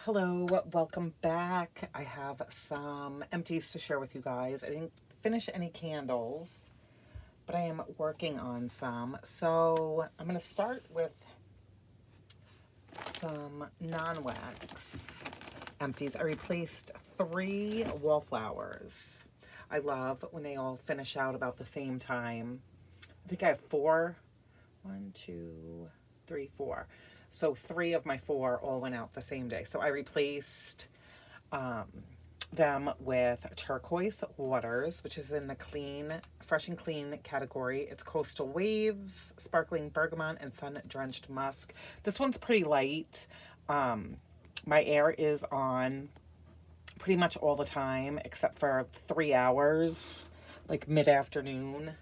Hello, welcome back. I have some empties to share with you guys. I didn't finish any candles, but I am working on some. So I'm going to start with some non-wax empties. I replaced 3 wallflowers. I love when they all finish out about the same time. I think I have 4. 1, 2, 3, 4. So 3 of my 4 all went out the same day. So I replaced them with turquoise waters, which is in the clean, fresh and clean category. It's coastal waves, sparkling bergamot, and sun drenched musk. This one's pretty light. My air is on pretty much all the time, except for 3 hours, like mid-afternoon.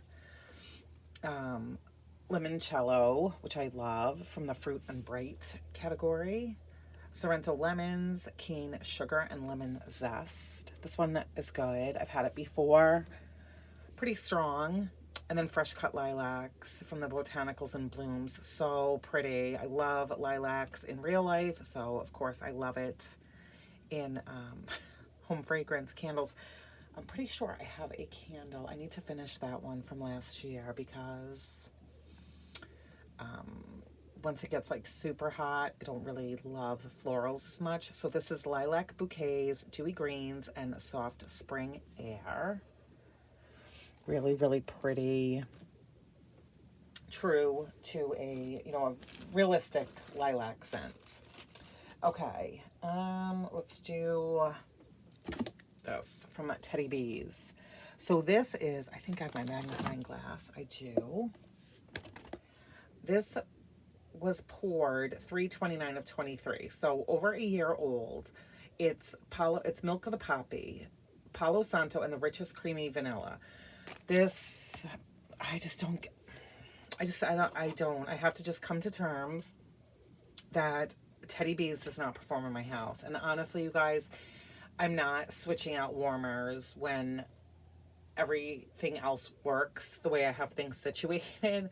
Limoncello, which I love, from the fruit and bright category. Sorrento lemons, cane sugar, and lemon zest. This one is good. I've had it before. Pretty strong. And then fresh cut lilacs from the Botanicals and Blooms. So pretty. I love lilacs in real life, so of course I love it in home fragrance candles. I'm pretty sure I have a candle. I need to finish that one from last year because once it gets like super hot, I don't really love florals as much. So this is lilac bouquets, dewy greens, and soft spring air. Really, really pretty. True to a, a realistic lilac scent. Okay, let's do this from Teddy Bees. So this is, I think I have my magnifying glass. I do. This was poured 3/29 of 23, so over a year old. It's Milk of the Poppy, Palo Santo, and the richest creamy vanilla. This, I just don't. I have to just come to terms that Teddy Bees does not perform in my house. And honestly, you guys, I'm not switching out warmers when everything else works the way I have things situated.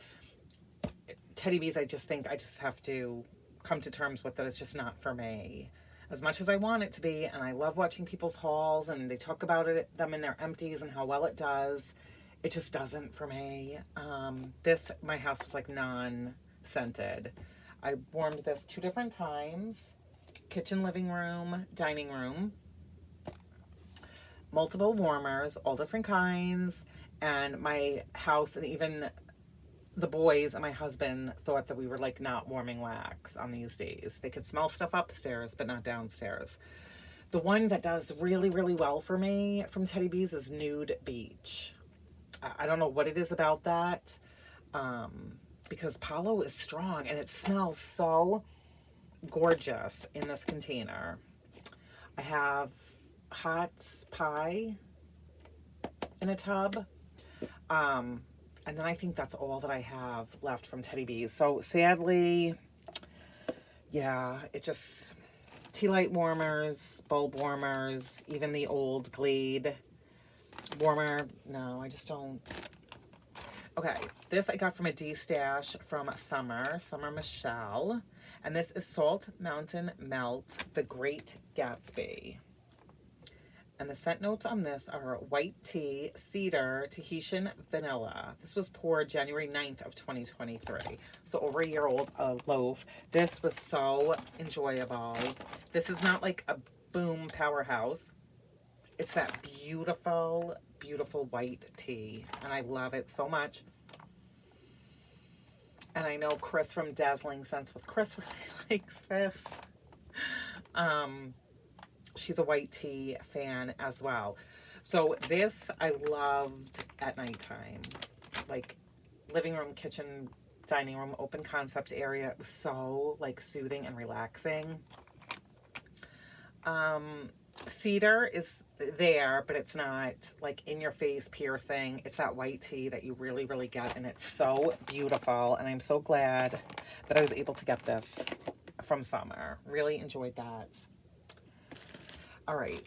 Teddy Bees, I just think I just have to come to terms with that it's just not for me. As much as I want it to be, and I love watching people's hauls and they talk about them in their empties and how well it does, it just doesn't for me. My house was like non-scented. I warmed this 2 different times. Kitchen, living room, dining room. Multiple warmers, all different kinds. And my house, and even the boys and my husband, thought that we were like not warming wax on these days. They could smell stuff upstairs, but not downstairs. The one that does really, really well for me from Teddy Bees is Nude Beach. I don't know what it is about that, because Palo is strong and it smells so gorgeous in this container. I have hot pie in a tub. And then I think that's all that I have left from Teddy Bees. So sadly, yeah, it just, tea light warmers, bulb warmers, even the old Glade warmer. No, I just don't. Okay, this I got from a D-stash from Summer Michelle. And this is Salt Mountain Melt, the Great Gatsby. And the scent notes on this are white tea, cedar, Tahitian vanilla. This was poured January 9th of 2023. So over a year old, a loaf. This was so enjoyable. This is not like a boom powerhouse. It's that beautiful, beautiful white tea. And I love it so much. And I know Chris from Dazzling Scents with Chris really likes this. She's a white tea fan as well. So this I loved at nighttime. Like living room, kitchen, dining room, open concept area. It was so like soothing and relaxing. Cedar is there, but it's not like in your face piercing. It's that white tea that you really, really get, and it's so beautiful. And I'm so glad that I was able to get this from Summer. Really enjoyed that. All right,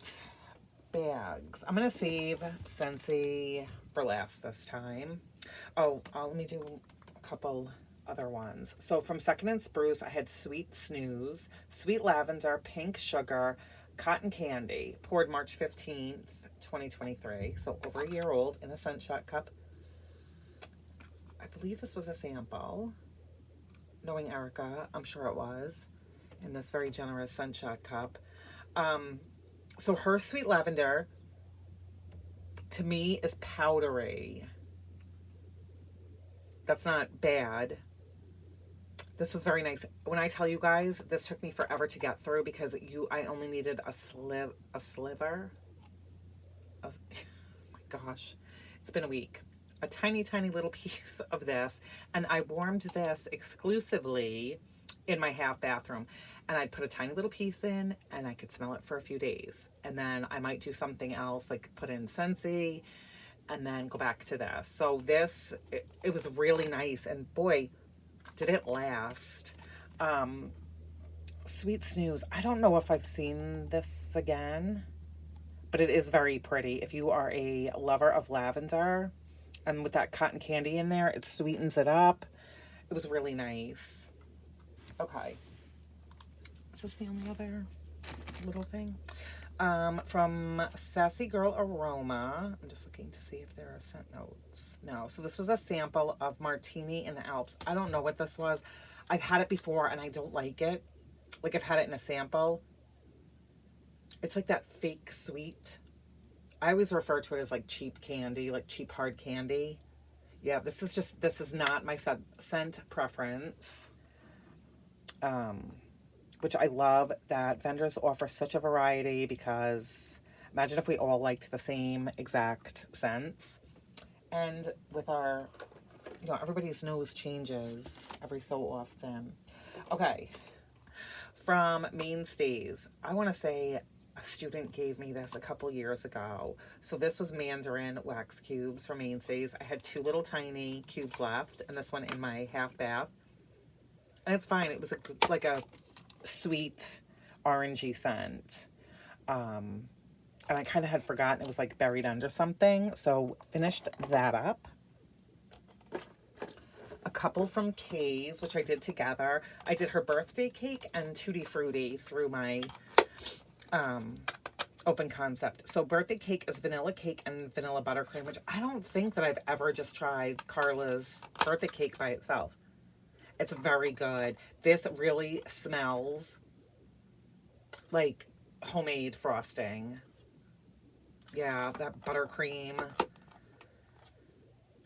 bags. I'm gonna save Scentsy for last this time. Oh, let me do a couple other ones. So from Second and Spruce, I had Sweet Snooze, Sweet Lavender, Pink Sugar, Cotton Candy, poured March 15th, 2023. So over a year old in a Scent Shot cup. I believe this was a sample. Knowing Erica, I'm sure it was, in this very generous Scent Shot cup. So her Sweet Lavender, to me, is powdery. That's not bad. This was very nice. When I tell you guys, this took me forever to get through because I only needed a sliver of, oh my gosh, it's been a week. A tiny, tiny little piece of this. And I warmed this exclusively in my half bathroom. And I'd put a tiny little piece in and I could smell it for a few days. And then I might do something else, like put in Scentsy and then go back to this. So this, it was really nice. And boy, did it last. Sweet Snooze. I don't know if I've seen this again, but it is very pretty. If you are a lover of lavender, and with that cotton candy in there, it sweetens it up. It was really nice. Okay. Is this the only other little thing? From Sassy Girl Aroma. I'm just looking to see if there are scent notes. No. So this was a sample of Martini in the Alps. I don't know what this was. I've had it before and I don't like it. Like I've had it in a sample. It's like that fake sweet. I always refer to it as like cheap candy, like cheap hard candy. Yeah, this is not my scent preference. Which I love that vendors offer such a variety because imagine if we all liked the same exact scents. And with our, everybody's nose changes every so often. Okay, from Mainstays, I want to say a student gave me this a couple years ago. So this was Mandarin wax cubes from Mainstays. I had 2 little tiny cubes left, and this one in my half bath. And it's fine. It was like a sweet orangey scent. And I kind of had forgotten it was like buried under something. So finished that up. A couple from Kay's, which I did together. I did her birthday cake and Tutti Frutti through my open concept. So birthday cake is vanilla cake and vanilla buttercream, which I don't think that I've ever just tried Carla's birthday cake by itself. It's very good. This really smells like homemade frosting. Yeah, that buttercream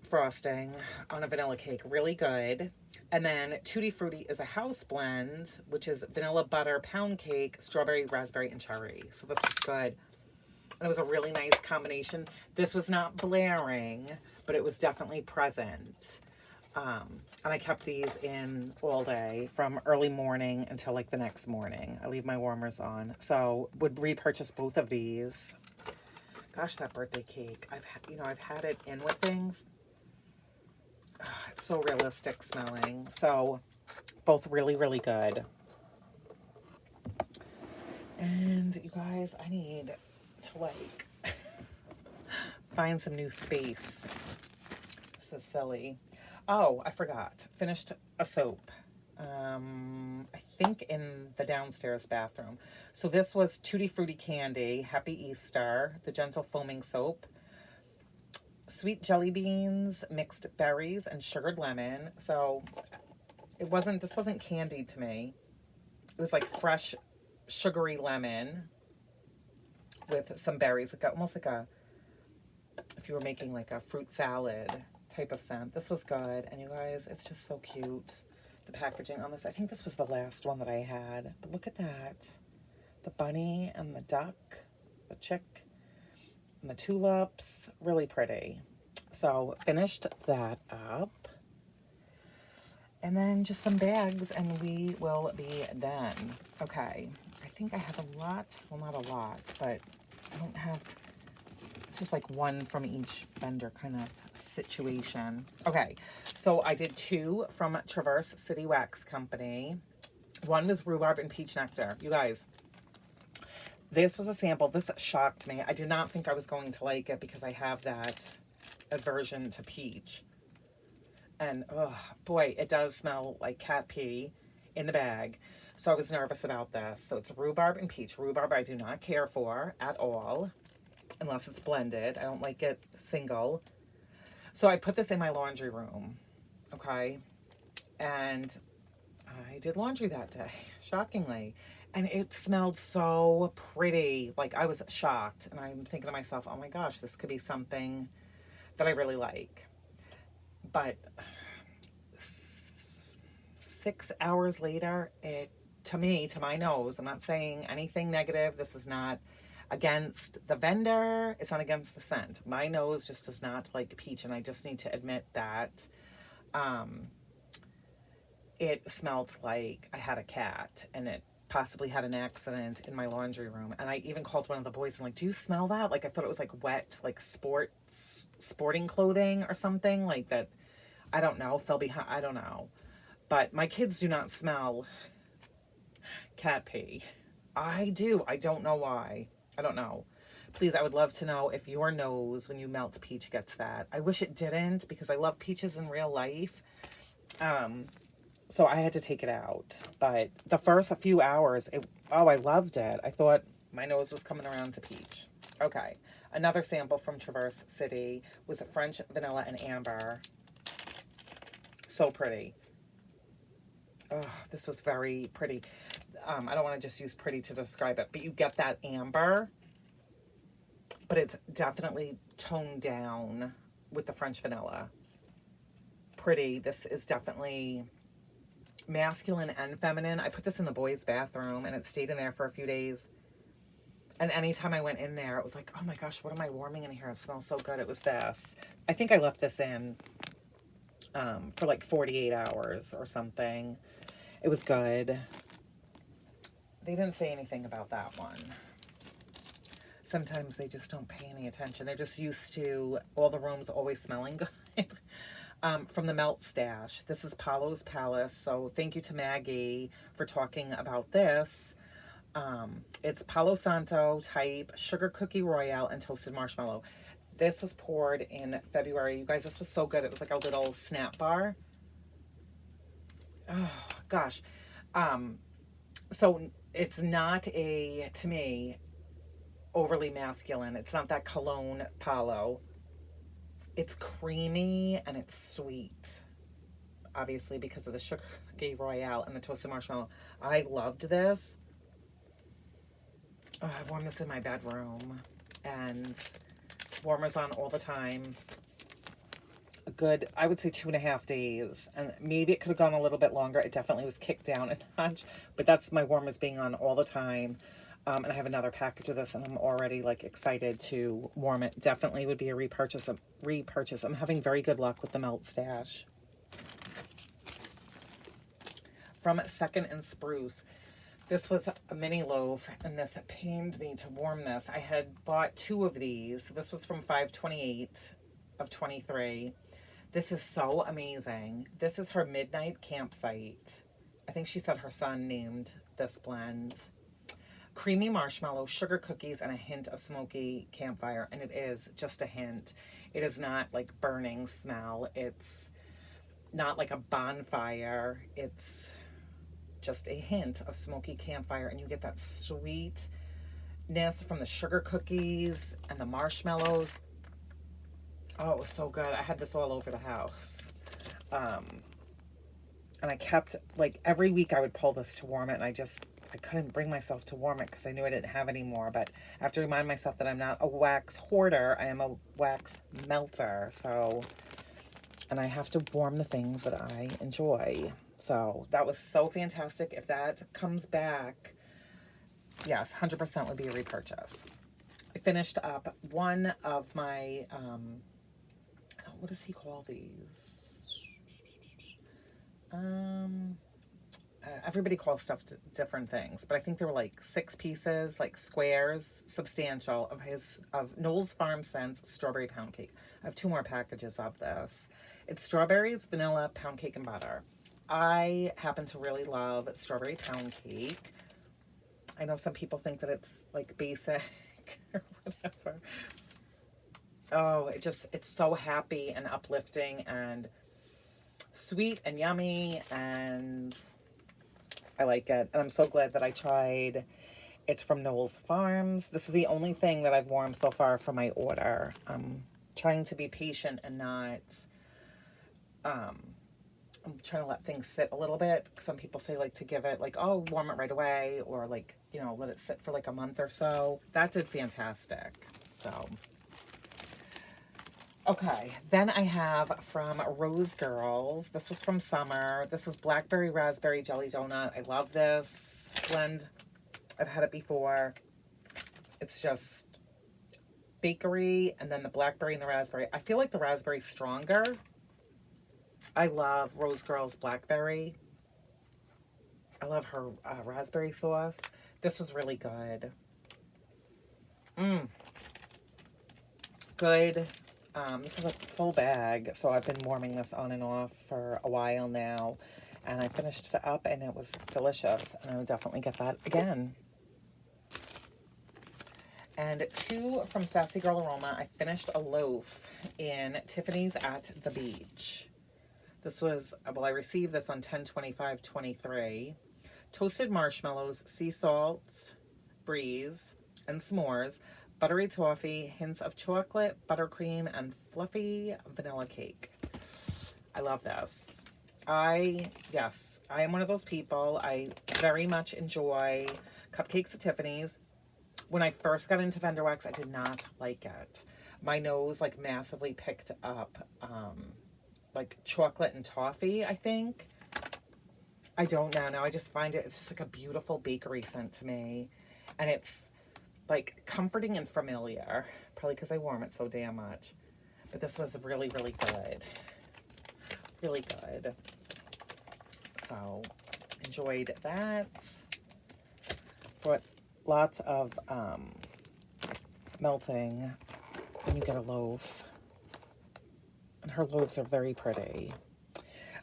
frosting on a vanilla cake. Really good. And then Tutti Frutti is a house blend, which is vanilla butter pound cake, strawberry, raspberry, and cherry. So this was good. And it was a really nice combination. This was not blaring, but it was definitely present. And I kept these in all day from early morning until like the next morning. I leave my warmers on. So would repurchase both of these. Gosh, that birthday cake. I've had it in with things. It's so realistic smelling. So both really, really good. And you guys, I need to like find some new space. This is silly. Oh, I forgot. Finished a soap. I think in the downstairs bathroom. So this was Tutti Frutti Candy, Happy Easter, the Gentle Foaming Soap. Sweet jelly beans, mixed berries, and sugared lemon. So this wasn't candied to me. It was like fresh, sugary lemon with some berries. Almost like if you were making like a fruit salad type of scent. This was good. And you guys, it's just so cute. The packaging on this. I think this was the last one that I had. But look at that. The bunny and the duck, the chick, and the tulips. Really pretty. So finished that up. And then just some bags and we will be done. Okay. I think I have a lot. Well, not a lot, but I don't have... It's just like one from each vendor kind of situation. Okay, so I did 2 from Traverse City Wax Company. One was rhubarb and peach nectar. You guys, this was a sample. This shocked me. I did not think I was going to like it because I have that aversion to peach. And oh boy, it does smell like cat pee in the bag. So I was nervous about this. So it's rhubarb and peach. Rhubarb I do not care for at all unless it's blended. I don't like it single. So I put this in my laundry room, okay? And I did laundry that day, shockingly. And it smelled so pretty. Like, I was shocked. And I'm thinking to myself, oh my gosh, this could be something that I really like. But 6 hours later, it, to me, to my nose, I'm not saying anything negative. This is not against the vendor. It's not against the scent. My nose just does not like peach. And I just need to admit that it smelled like I had a cat, and it possibly had an accident in my laundry room. And I even called one of the boys and like, do you smell that? Like, I thought it was like wet, like sporting clothing or something like that. I don't know, fell behind. I don't know. But my kids do not smell cat pee. I do. I don't know why. I don't know. Please, I would love to know if your nose, when you melt peach, gets that. I wish it didn't, because I love peaches in real life. So I had to take it out. But the first few hours, I loved it. I thought my nose was coming around to peach. Okay. Another sample from Traverse City was a French vanilla and amber. So pretty. Oh, this was very pretty. I don't want to just use pretty to describe it, but you get that amber, but it's definitely toned down with the French vanilla. Pretty. This is definitely masculine and feminine. I put this in the boys' bathroom, and it stayed in there for a few days. And anytime I went in there, it was like, oh my gosh, what am I warming in here? It smells so good. It was this. I think I left this in for like 48 hours or something. It was good. They didn't say anything about that one. Sometimes they just don't pay any attention. They're just used to all the rooms always smelling good. From the Melt Stash. This is Paulo's Palace. So thank you to Maggie for talking about this. It's Palo Santo type, sugar cookie royale, and toasted marshmallow. This was poured in February. You guys, this was so good. It was like a little snap bar. Oh, gosh. So it's not to me, overly masculine. It's not that cologne Palo. It's creamy and it's sweet. Obviously, because of the sugar cookie royale and the toasted marshmallow. I loved this. Oh, I've worn this in my bedroom. And warmers on all the time. A good, I would say 2.5 days. And maybe it could have gone a little bit longer. It definitely was kicked down a notch. But that's my warmers being on all the time. And I have another package of this, and I'm already like excited to warm it. Definitely would be a repurchase. I'm having very good luck with the Melt Stash. From Second and Spruce. This was a mini loaf, and this pained me to warm this. I had bought 2 of these. This was from 5/28 of 23. This is so amazing. This is her Midnight Campsite. I think she said her son named this blend. Creamy marshmallow, sugar cookies, and a hint of smoky campfire. And it is just a hint. It is not like burning smell. It's not like a bonfire. It's just a hint of smoky campfire. And you get that sweetness from the sugar cookies and the marshmallows. Oh, it was so good. I had this all over the house. And I kept, like, every week I would pull this to warm it, and I couldn't bring myself to warm it because I knew I didn't have any more. But I have to remind myself that I'm not a wax hoarder. I am a wax melter. So, and I have to warm the things that I enjoy. So that was so fantastic. If that comes back, yes, 100% would be a repurchase. I finished up one of my, what does he call these? Everybody calls stuff different things, but I think there were like 6 pieces, like squares, substantial, of Noel's Farm Sense strawberry pound cake. I have 2 more packages of this. It's strawberries, vanilla, pound cake, and butter. I happen to really love strawberry pound cake. I know some people think that it's like basic or whatever. Oh, it's so happy and uplifting, and sweet and yummy, and I like it. And I'm so glad that I tried. It's from Noel's Farms. This is the only thing that I've warmed so far for my order. I'm trying to be patient and not, I'm trying to let things sit a little bit. Some people say like to give it like, oh, warm it right away, or like, you know, let it sit for like a month or so. That did fantastic. So, okay. Then I have from Rose Girls. This was from summer. This was blackberry raspberry jelly donut. I love this blend. I've had it before. It's just bakery and then the blackberry and the raspberry. I feel like the raspberry's stronger. I love Rose Girl's blackberry. I love her raspberry sauce. This was really good. Good. This is a full bag, so I've been warming this on and off for a while now. And I finished it up and it was delicious. And I would definitely get that again. And two from Sassy Girl Aroma. I finished a loaf in Tiffany's at the beach. This was, well, I received this on 10/25/23. Toasted marshmallows, sea salt, breeze, and s'mores, buttery toffee, hints of chocolate, buttercream, and fluffy vanilla cake. I love this. Yes, I am one of those people. I very much enjoy cupcakes at Tiffany's. When I first got into Vendor Wax, I did not like it. My nose like massively picked up like chocolate and toffee, I think. I don't know. Now I just find it's just like a beautiful bakery scent to me. And it's like comforting and familiar. Probably because I warm it so damn much. But this was really, really good. Really good. So, enjoyed that. Brought lots of melting when you get a loaf. And her loaves are very pretty.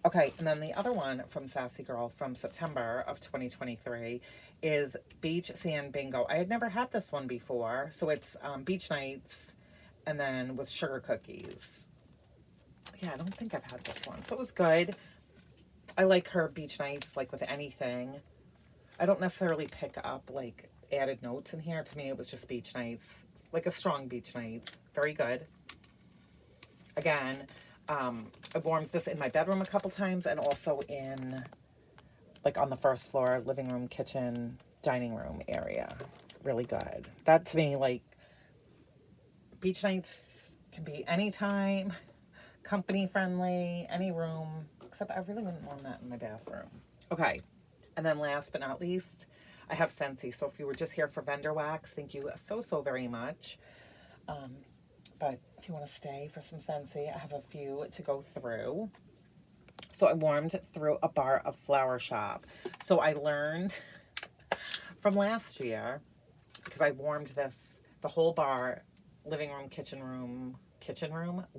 Okay, and then the other one from Sassy Girl from September of 2023 is Beach Sand Bingo. I had never had this one before. So it's beach nights and then with sugar cookies. Yeah, I don't think I've had this one. So it was good. I like her beach nights like with anything. I don't necessarily pick up like added notes in here. To me, it was just beach nights. Like a strong beach night. Very good. Again, I warmed this in my bedroom a couple times and also in, like on the first floor, living room, kitchen, dining room area. Really good. That to me, like, beach nights can be anytime, company friendly, any room, except I really wouldn't warm that in my bathroom. Okay, and then last but not least, I have Scentsy. So if you were just here for Vendor Wax, thank you so very much. But if you want to stay for some Scentsy, I have a few to go through. So I warmed through a bar of Flower Shop. So I learned from last year, because I warmed this, the whole bar, living room,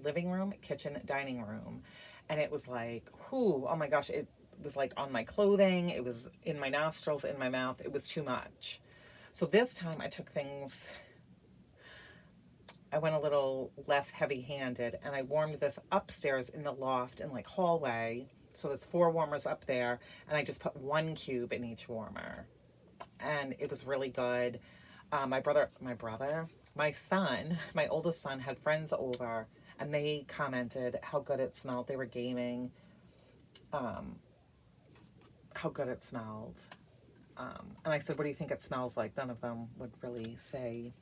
living room, kitchen, dining room. And it was like, whoo, oh my gosh, it was like on my clothing. It was in my nostrils, in my mouth. It was too much. So this time I took things, I went a little less heavy-handed, and I warmed this upstairs in the loft and like hallway. So there's 4 warmers up there, and I just put 1 cube in each warmer. And it was really good. My son, my oldest son, had friends over, and they commented how good it smelled. They were gaming, how good it smelled. And I said, what do you think it smells like? None of them would really say.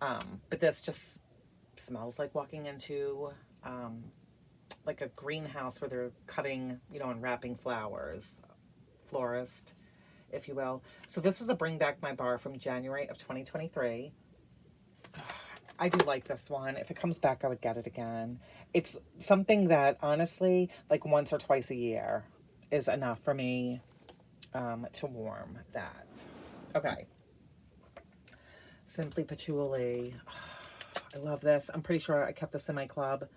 But this just smells like walking into like a greenhouse where they're cutting, you know, and wrapping flowers. Florist, if you will. So this was a Bring Back My Bar from January of 2023. I do like this one. If it comes back, I would get it again. It's something that, honestly, like once or twice a year is enough for me to warm that. Okay. Simply Patchouli. I love this. I'm pretty sure I kept this in my club.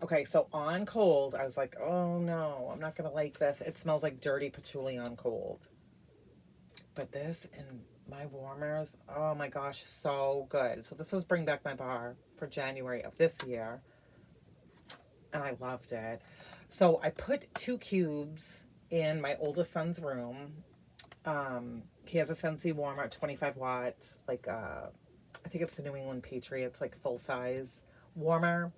Okay, so on cold, I was like, oh no, I'm not going to like this. It smells like dirty patchouli on cold. But this in my warmers, oh my gosh, so good. So this was Bring Back My Bar for January of this year. And I loved it. So I put 2 cubes in my oldest son's room. He has a Scentsy warmer, 25 watts, like I think it's the New England Patriots, like full size warmer.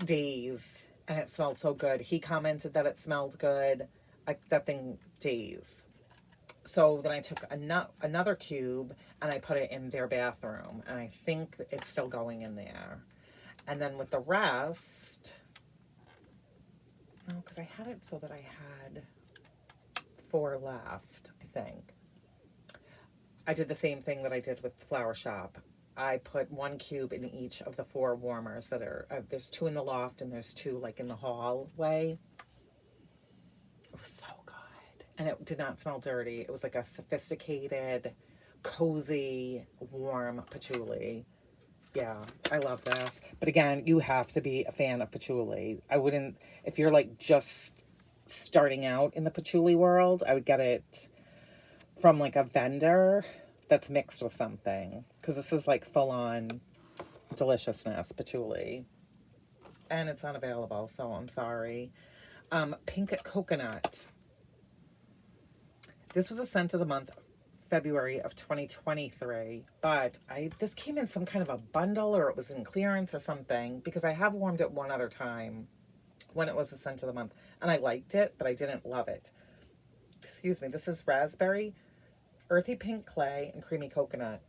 Days, and it smelled so good. He commented that it smelled good. That thing days. So then I took another cube and I put it in their bathroom, and I think it's still going in there. And then with the rest, no, because I had it so that I had 4 left, I think. I did the same thing that I did with Flower Shop. I put 1 cube in each of the 4 warmers that are, there's 2 in the loft and there's 2 like in the hallway. It was so good. And it did not smell dirty. It was like a sophisticated, cozy, warm patchouli. Yeah, I love this. But again, you have to be a fan of patchouli. I wouldn't, if you're like just starting out in the patchouli world, I would get it from like a vendor that's mixed with something, because this is like full on deliciousness patchouli, and it's unavailable, so I'm sorry. Pink coconut. This was a scent of the month, February of 2023, but this came in some kind of a bundle, or it was in clearance or something, because I have warmed it one other time when it was the scent of the month, and I liked it, but I didn't love it. Excuse me. This is raspberry, earthy pink clay, and creamy coconut.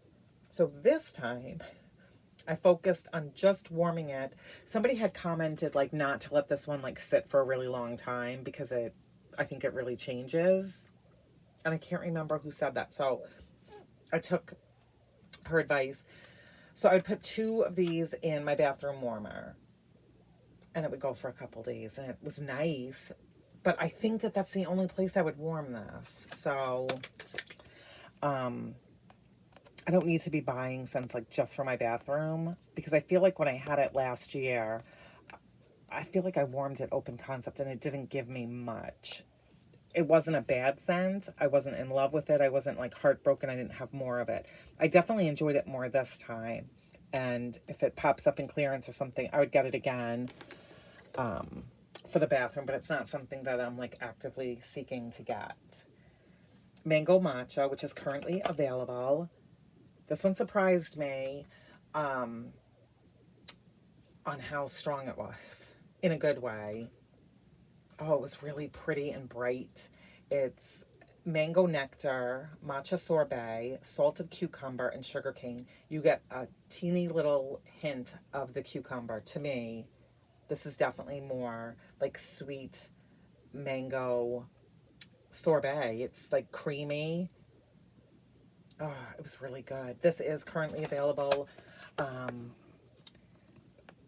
So this time I focused on just warming it. Somebody had commented like not to let this one like sit for a really long time, because I think it really changes. And I can't remember who said that. So I took her advice. So I would put 2 of these in my bathroom warmer, and it would go for a couple days, and it was nice. But I think that that's the only place I would warm this. So I don't need to be buying scents like just for my bathroom, because I feel like when I had it last year, I feel like I warmed it open concept and it didn't give me much. It wasn't a bad scent. I wasn't in love with it. I wasn't like heartbroken I didn't have more of it. I definitely enjoyed it more this time. And if it pops up in clearance or something, I would get it again for the bathroom, but it's not something that I'm like actively seeking to get. Mango matcha, which is currently available. This one surprised me on how strong it was, in a good way. Oh, it was really pretty and bright. It's mango nectar, matcha sorbet, salted cucumber, and sugarcane. You get a teeny little hint of the cucumber. To me, this is definitely more like sweet mango sorbet. It's like creamy. Oh, it was really good. This is currently available. I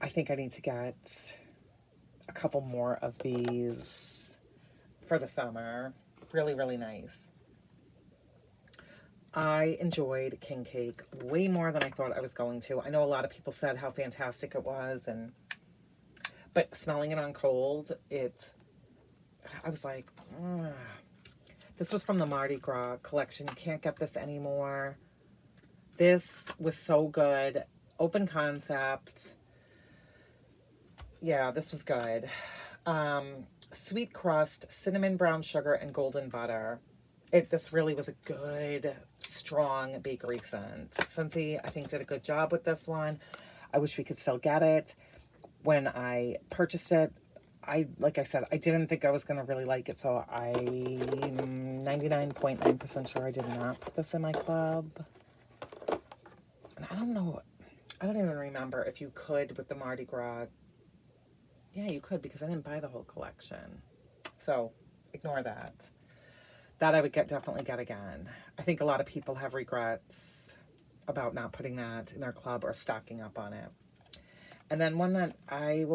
think I need to get a couple more of these for the summer. Really, really nice. I enjoyed King Cake way more than I thought I was going to. I know a lot of people said how fantastic it was, but smelling it on cold, I was like, ugh. This was from the Mardi Gras collection. You can't get this anymore. This was so good. Open concept. Yeah, this was good. Sweet crust, cinnamon brown sugar, and golden butter. This really was a good, strong bakery scent. Scentsy, I think, did a good job with this one. I wish we could still get it. When I purchased it, like I said, I didn't think I was going to really like it, so I'm 99.9% sure I did not put this in my club. And I don't know, I don't even remember if you could with the Mardi Gras. Yeah, you could, because I didn't buy the whole collection. So, ignore that. That I would definitely get again. I think a lot of people have regrets about not putting that in their club or stocking up on it. And then one that I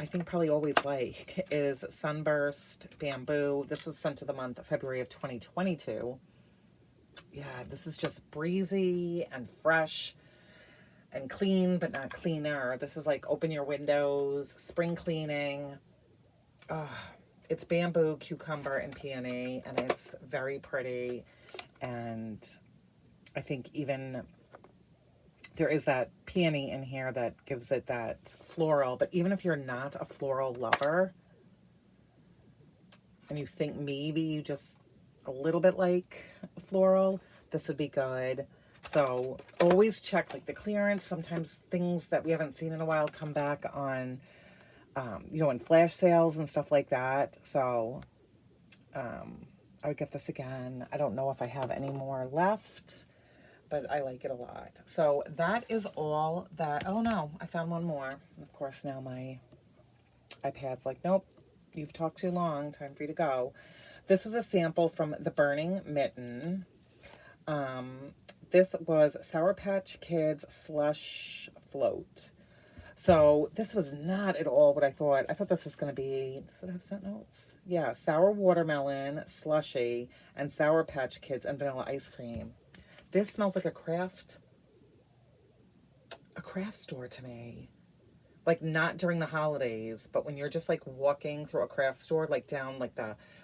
think probably always like is Sunburst Bamboo. This was scent of the month, February of 2022. Yeah, this is just breezy and fresh and clean, but not cleaner. This is like open your windows, spring cleaning. It's bamboo, cucumber, and peony, and it's very pretty. And I think even there is that peony in here that gives it that floral. But even if you're not a floral lover and you think maybe you just a little bit like floral, this would be good. So always check like the clearance. Sometimes things that we haven't seen in a while come back on, you know, in flash sales and stuff like that. So I would get this again. I don't know if I have any more left, but I like it a lot. So that is all that. Oh no, I found one more. Of course, now my iPad's like, nope, you've talked too long. Time for you to go. This was a sample from the Burning Mitten. This was Sour Patch Kids Slush Float. So this was not at all what I thought. I thought this was going to be, does it have scent notes? Yeah, sour watermelon, slushy, and Sour Patch Kids and vanilla ice cream. This smells like a craft store to me. Like not during the holidays, but when you're just like walking through a craft store, like down like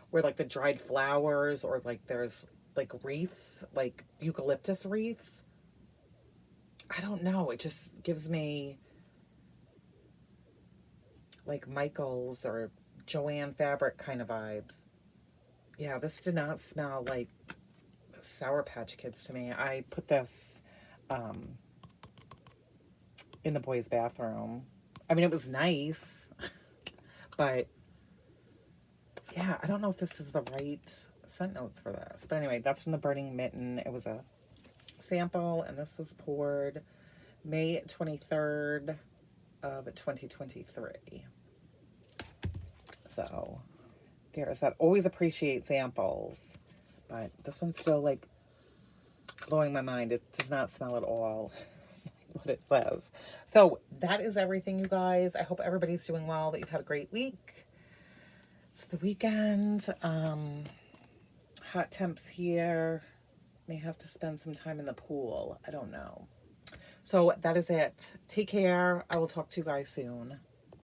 where like the dried flowers or like there's like wreaths, like eucalyptus wreaths. I don't know. It just gives me like Michael's or Joanne Fabric kind of vibes. Yeah, this did not smell like Sour Patch Kids to me. I put this in the boys' bathroom. I mean, it was nice, but yeah, I don't know if this is the right scent notes for this. But anyway, that's from the Burning Mitten. It was a sample, and this was poured May 23rd of 2023. So there's that. Always appreciate samples, but this one's still like blowing my mind. It does not smell at all what it says. So that is everything, you guys. I hope everybody's doing well, that you've had a great week. It's the weekend. Hot temps here. May have to spend some time in the pool. I don't know. So that is it. Take care. I will talk to you guys soon.